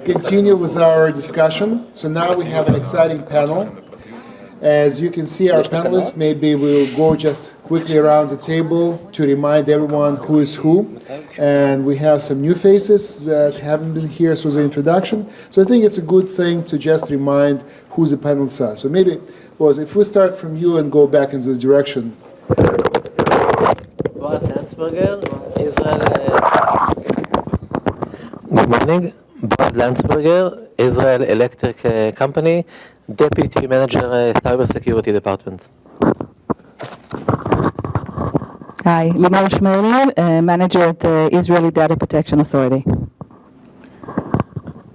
continue with our discussion. So now we have an exciting panel. As you can see, our panelists, maybe we'll go just quickly around the table to remind everyone who is who. And we have some new faces that haven't been here through the introduction. So I think it's a good thing to just remind who the panelists are. So maybe, Boaz, if we start from you and go back in this direction. Boaz Landsberger, Israel. Good morning. Boaz Landsberger, Israel Electric Company, Deputy Manager, Cybersecurity Department. Hi, Limor Shmerling, Manager at the Israeli Data Protection Authority.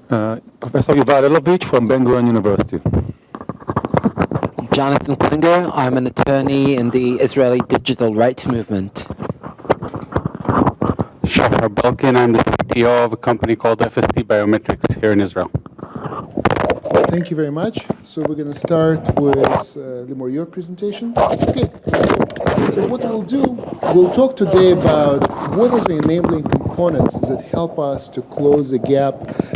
Professor Yuval Elovich from Ben-Gurion University. Jonathan Klinger, I'm an attorney in the Israeli Digital Rights Movement. Shahar Belkin, I'm the CTO of a company called FST Biometrics here in Israel. Thank you very much. So we're going to start with Limor, your presentation. Okay. So what we'll do, we'll talk today about what is the enabling components that help us to close the gap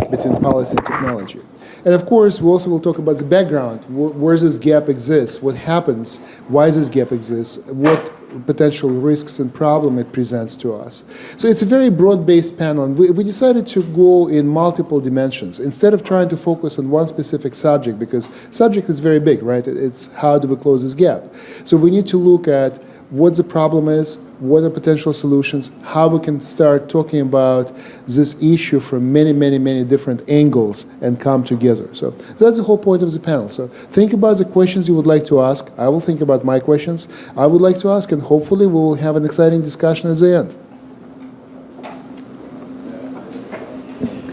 between policy and technology. And of course, we also will talk about the background. Where does this gap exist? What happens? Why does this gap exist? What potential risks and problem it presents to us. So it's a very broad-based panel, and we decided to go in multiple dimensions instead of trying to focus on one specific subject, because subject is very big, right? It's how do we close this gap? So we need to look at what the problem is, what are potential solutions, how we can start talking about this issue from many, many, many different angles and come together. So that's the whole point of the panel. So think about the questions you would like to ask. I will think about my questions I would like to ask, and hopefully we will have an exciting discussion at the end.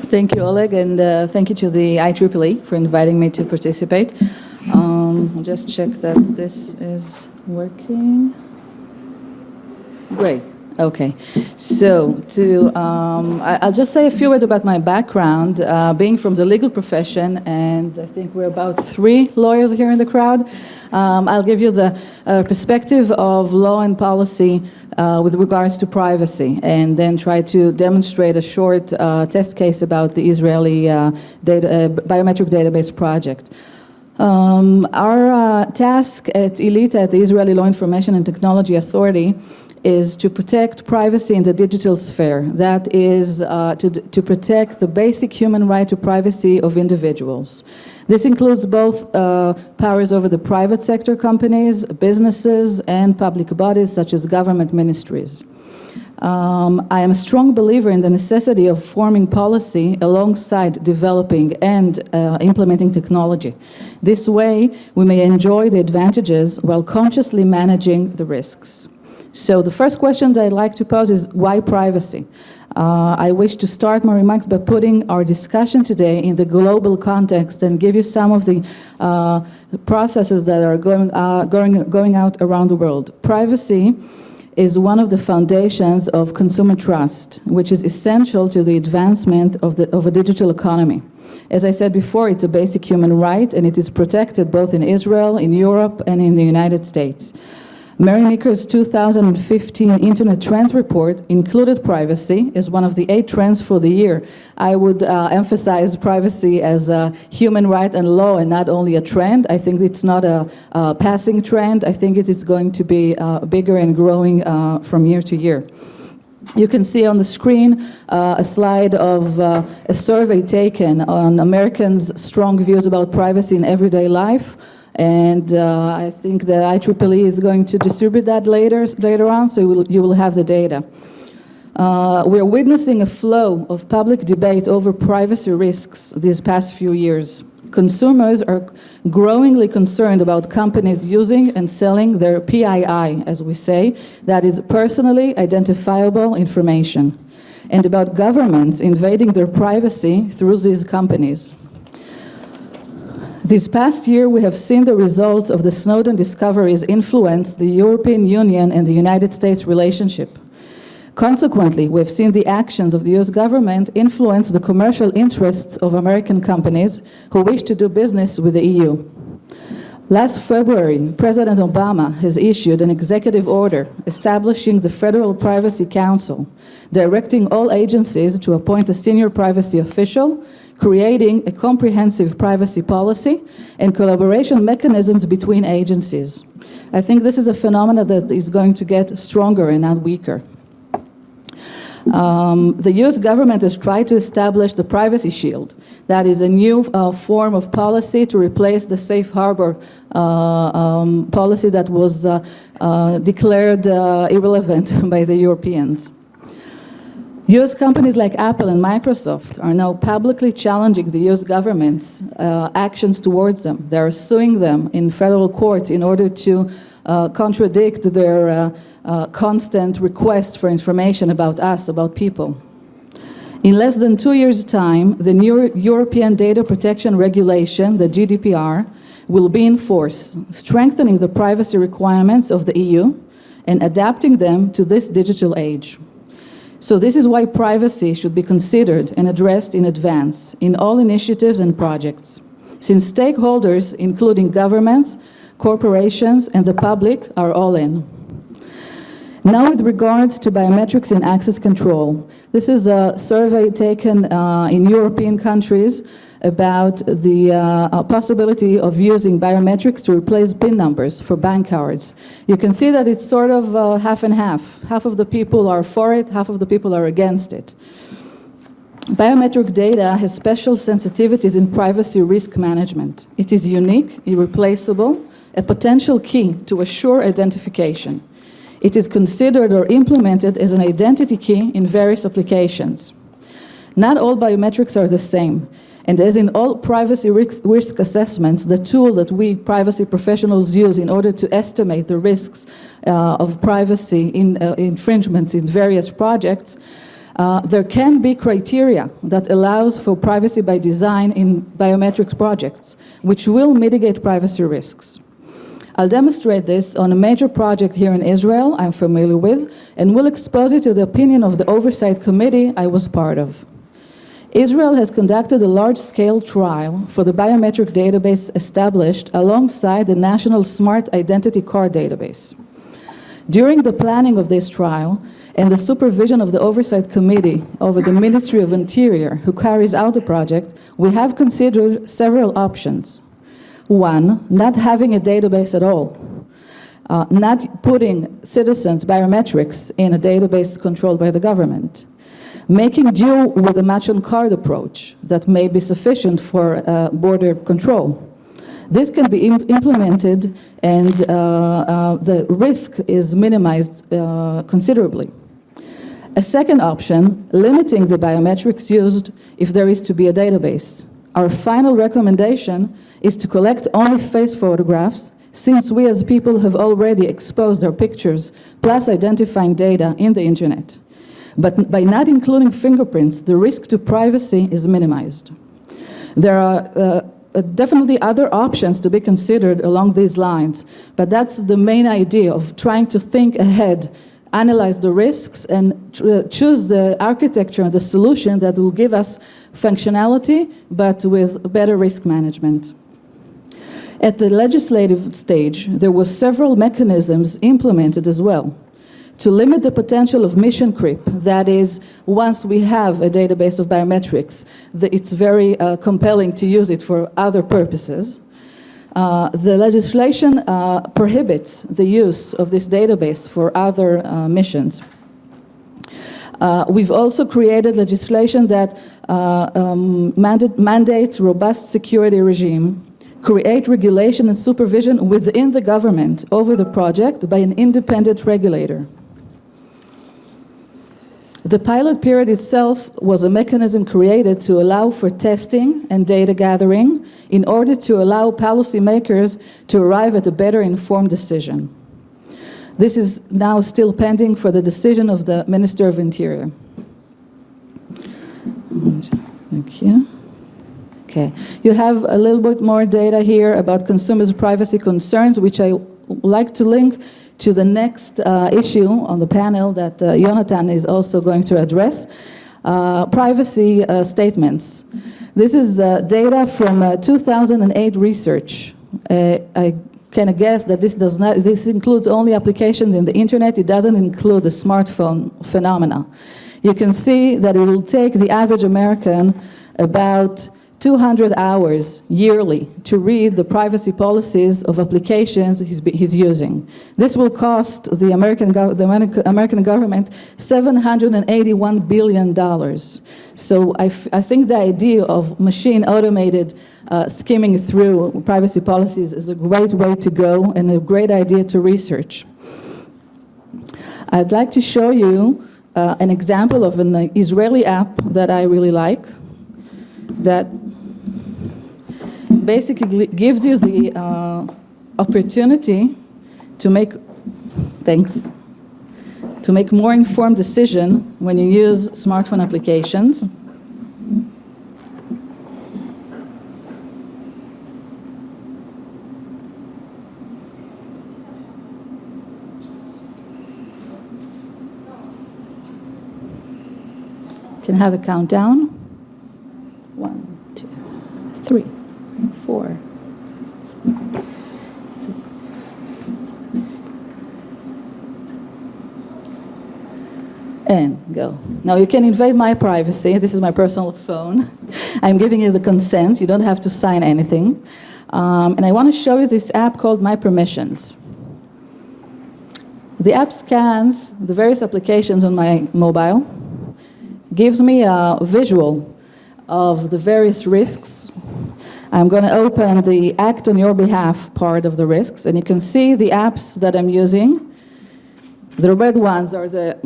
Thank you, Oleg, and thank you to the IEEE for inviting me to participate. I'll just check that this is working. Great. Okay. So I'll just say a few words about my background, being from the legal profession, and I think we're about 3 lawyers here in the crowd. I'll give you the perspective of law and policy with regards to privacy, and then try to demonstrate a short test case about the Israeli biometric database project. Our task at ILITA, at the Israeli Law Information and Technology Authority, is to protect privacy in the digital sphere. That is to protect the basic human right to privacy of individuals. This includes both powers over the private sector companies, businesses, and public bodies such as government ministries. I am a strong believer in the necessity of forming policy alongside developing and implementing technology. This way, we may enjoy the advantages while consciously managing the risks. So the first question that I'd like to pose is, why privacy? I wish to start my remarks by putting our discussion today in the global context and give you some of the processes that are going out around the world. Privacy is one of the foundations of consumer trust, which is essential to the advancement of a digital economy. As I said before, it's a basic human right, and it is protected both in Israel, in Europe, and in the United States. Mary Meeker's 2015 Internet Trends Report included privacy as one of the 8 trends for the year. I would emphasize privacy as a human right and law, and not only a trend. I think it's not a passing trend. I think it is going to be bigger and growing from year to year. You can see on the screen a slide of a survey taken on Americans' strong views about privacy in everyday life. And I think the IEEE is going to distribute that later on, so you will have the data. We're witnessing a flow of public debate over privacy risks these past few years. Consumers are growingly concerned about companies using and selling their PII, as we say, that is personally identifiable information, and about governments invading their privacy through these companies. This past year, we have seen the results of the Snowden discoveries influence the European Union and the United States relationship. Consequently, we've seen the actions of the US government influence the commercial interests of American companies who wish to do business with the EU. Last February, President Obama has issued an executive order establishing the Federal Privacy Council, directing all agencies to appoint a senior privacy official, creating a comprehensive privacy policy and collaboration mechanisms between agencies. I think this is a phenomenon that is going to get stronger and not weaker. The US government has tried to establish the Privacy Shield. That is a new form of policy to replace the safe harbor policy that was declared irrelevant by the Europeans. US companies like Apple and Microsoft are now publicly challenging the US government's actions towards them. They are suing them in federal courts in order to contradict their constant requests for information about us, about people. In less than 2 years' time, the new European Data Protection Regulation, the GDPR, will be in force, strengthening the privacy requirements of the EU and adapting them to this digital age. So this is why privacy should be considered and addressed in advance in all initiatives and projects, since stakeholders, including governments, corporations, and the public, are all in. Now, with regards to biometrics in access control, this is a survey taken in European countries about the possibility of using biometrics to replace PIN numbers for bank cards. You can see that it's sort of half and half. Half of the people are for it, half of the people are against it. Biometric data has special sensitivities in privacy risk management. It is unique, irreplaceable, a potential key to assure identification. It is considered or implemented as an identity key in various applications. Not all biometrics are the same, and as in all privacy risk assessments, the tool that we privacy professionals use in order to estimate the risks of privacy in infringements in various projects, there can be criteria that allows for privacy by design in biometrics projects, which will mitigate privacy risks. I'll demonstrate this on a major project here in Israel I'm familiar with, and will expose you to the opinion of the Oversight Committee I was part of. Israel has conducted a large-scale trial for the biometric database established alongside the National Smart Identity Card database. During the planning of this trial and the supervision of the Oversight Committee over the Ministry of Interior, who carries out the project, we have considered several options. One, not having a database at all. Not putting citizens' biometrics in a database controlled by the government. Making do with a match-on-card approach that may be sufficient for border control. This can be implemented and the risk is minimized considerably. A second option, limiting the biometrics used if there is to be a database. Our final recommendation is to collect only face photographs, since we as people have already exposed our pictures plus identifying data in the internet. But by not including fingerprints, the risk to privacy is minimized. There are definitely other options to be considered along these lines, but that's the main idea of trying to think ahead, analyze the risks, and choose the architecture and the solution that will give us functionality, but with better risk management. At the legislative stage, there were several mechanisms implemented as well to limit the potential of mission creep. That is, once we have a database of biometrics, it's very compelling to use it for other purposes. The legislation prohibits the use of this database for other missions. We've also created legislation that mandates robust security regime, create regulation and supervision within the government over the project by an independent regulator. The pilot period itself was a mechanism created to allow for testing and data gathering in order to allow policymakers to arrive at a better informed decision. This is now still pending for the decision of the Minister of Interior. Thank you. Okay, you have a little bit more data here about consumers' privacy concerns, which I would like to link to the next issue on the panel that Jonathan is also going to address, privacy statements. This is data from 2008 research. I can guess that this includes only applications in the internet. It doesn't include the smartphone phenomena. You can see that it will take the average American about 200 hours yearly to read the privacy policies of applications he's using. This will cost the American government $781 billion. So I think the idea of machine automated skimming through privacy policies is a great way to go and a great idea to research. I'd like to show you an example of an Israeli app that I really like, that basically gives you the opportunity to make more informed decision when you use smartphone applications. Can have a countdown. 1, 2, 3, 4. And go. Now you can invade my privacy. This is my personal phone. I'm giving you the consent. You don't have to sign anything. And I want to show you this app called My Permissions. The app scans the various applications on my mobile, gives me a visual of the various risks. I'm going to open the Act on Your Behalf part of the risks, and you can see the apps that I'm using. The red ones are the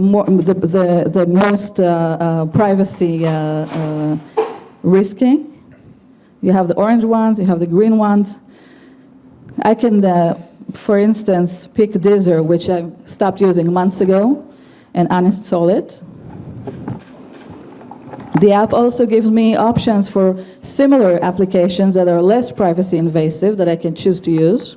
most privacy risky. You have the orange ones, you have the green ones. I can, for instance, pick Deezer, which I stopped using months ago, and uninstall it. The app also gives me options for similar applications that are less privacy invasive that I can choose to use.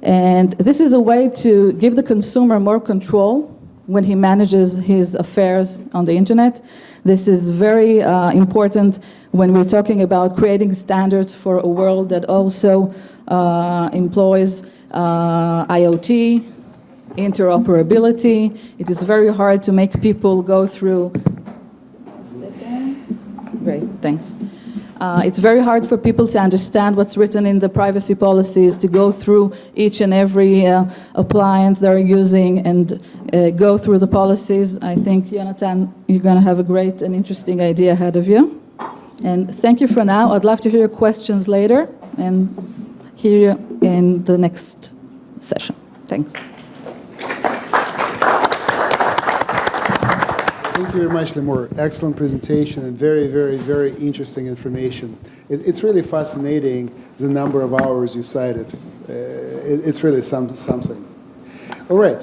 And this is a way to give the consumer more control when he manages his affairs on the internet. This is very important when we're talking about creating standards for a world that also employs IoT, interoperability. It is very hard to make people go through. Great, thanks. It's very hard for people to understand what's written in the privacy policies, to go through each and every appliance they're using and go through the policies. I think, Jonathan, you're going to have a great and interesting idea ahead of you. And thank you for now. I'd love to hear your questions later and hear you in the next session. Thanks. Thank you very much, Limor. Excellent presentation and very, very, very interesting information. It's really fascinating, the number of hours you cited. It's really something. All right.